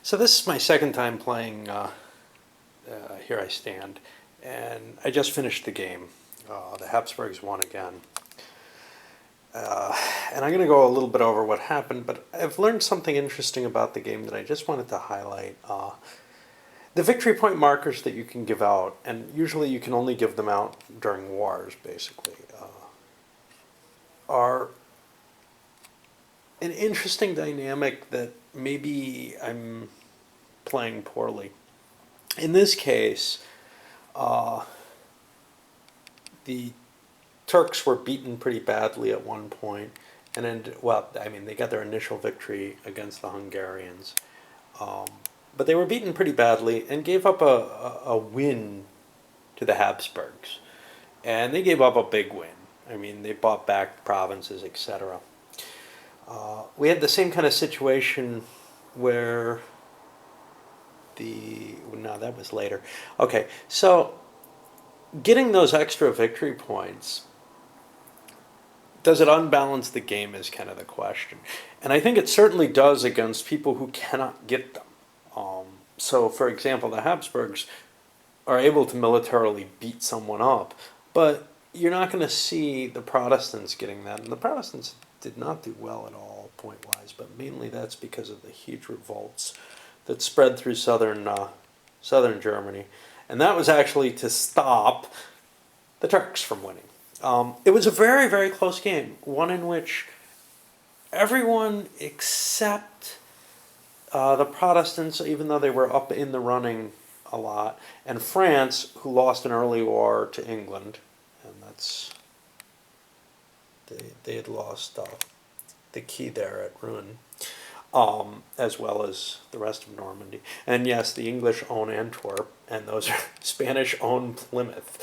So this is my second time playing Here I Stand, and I just finished the game. The Habsburgs won again. And I'm going to go a little bit over what happened, but I've learned something interesting about the game that I just wanted to highlight. The victory point markers that you can give out, and usually you can only give them out during wars, basically, are an interesting dynamic that maybe I'm playing poorly. In this case, the Turks were beaten pretty badly at one point, and then, well, I mean, they got their initial victory against the Hungarians, but they were beaten pretty badly and gave up a win to the Habsburgs, and they gave up a big win. I mean, they bought back provinces, etc. We had the same kind of situation where no, that was later. Okay, so getting those extra victory points, does it unbalance the game is kind of the question. And I think it certainly does against people who cannot get them. So, for example, the Habsburgs are able to militarily beat someone up, but you're not going to see the Protestants getting that. And the Protestants did not do well at all, point-wise, but mainly that's because of the huge revolts that spread through southern Germany. And that was actually to stop the Turks from winning. It was a very, very close game, one in which everyone except the Protestants, even though they were up in the running a lot, and France, who lost an early war to England, and that's they had lost the key there at Rouen, as well as the rest of Normandy. And yes, the English own Antwerp, and those are Spanish own Plymouth.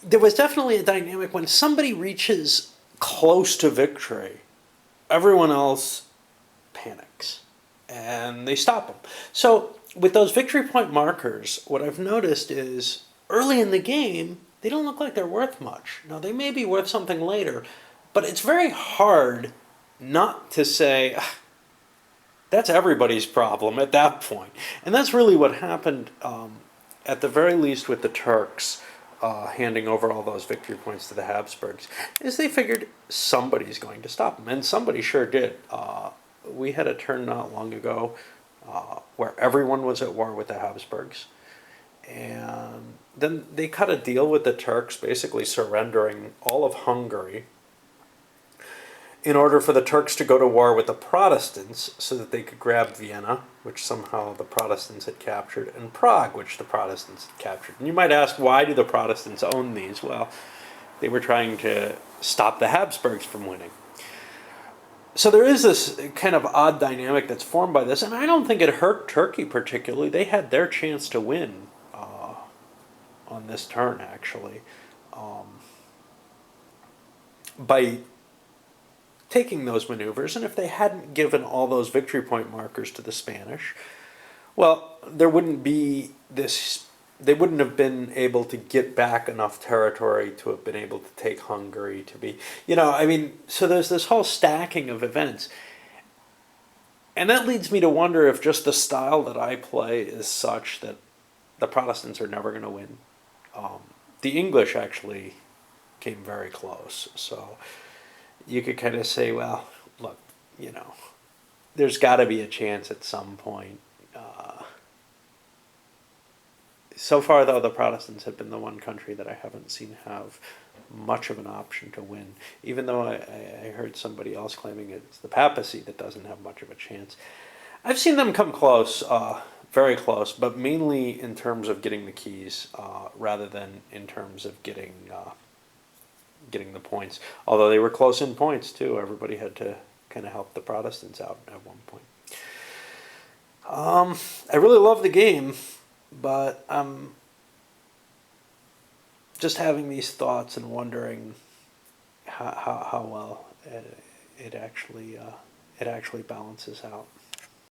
There was definitely a dynamic when somebody reaches close to victory, everyone else panics and they stop them. So with those victory point markers, what I've noticed is early in the game, they don't look like they're worth much. Now, they may be worth something later, but it's very hard not to say, that's everybody's problem at that point. And that's really what happened, at the very least with the Turks, handing over all those victory points to the Habsburgs, is they figured somebody's going to stop them, and somebody sure did. We had a turn not long ago where everyone was at war with the Habsburgs, and then they cut a deal with the Turks, basically surrendering all of Hungary in order for the Turks to go to war with the Protestants so that they could grab Vienna, which somehow the Protestants had captured, and Prague, which the Protestants had captured. And you might ask, why do the Protestants own these? Well, they were trying to stop the Habsburgs from winning. So there is this kind of odd dynamic that's formed by this, and I don't think it hurt Turkey particularly. They had their chance to win on this turn, actually, by taking those maneuvers. And if they hadn't given all those victory point markers to the Spanish, well, there wouldn't be this, they wouldn't have been able to get back enough territory to have been able to take Hungary, to be, I mean, so there's this whole stacking of events. And that leads me to wonder if just the style that I play is such that the Protestants are never going to win. The English actually came very close, so you could kind of say, well, look, there's got to be a chance at some point. So far, though, the Protestants have been the one country that I haven't seen have much of an option to win, even though I heard somebody else claiming it's the papacy that doesn't have much of a chance. I've seen them come close, very close, but mainly in terms of getting the keys rather than in terms of getting the points. Although they were close in points, too. Everybody had to kind of help the Protestants out at one point. I really love the game, but I'm just having these thoughts and wondering how well it actually balances out.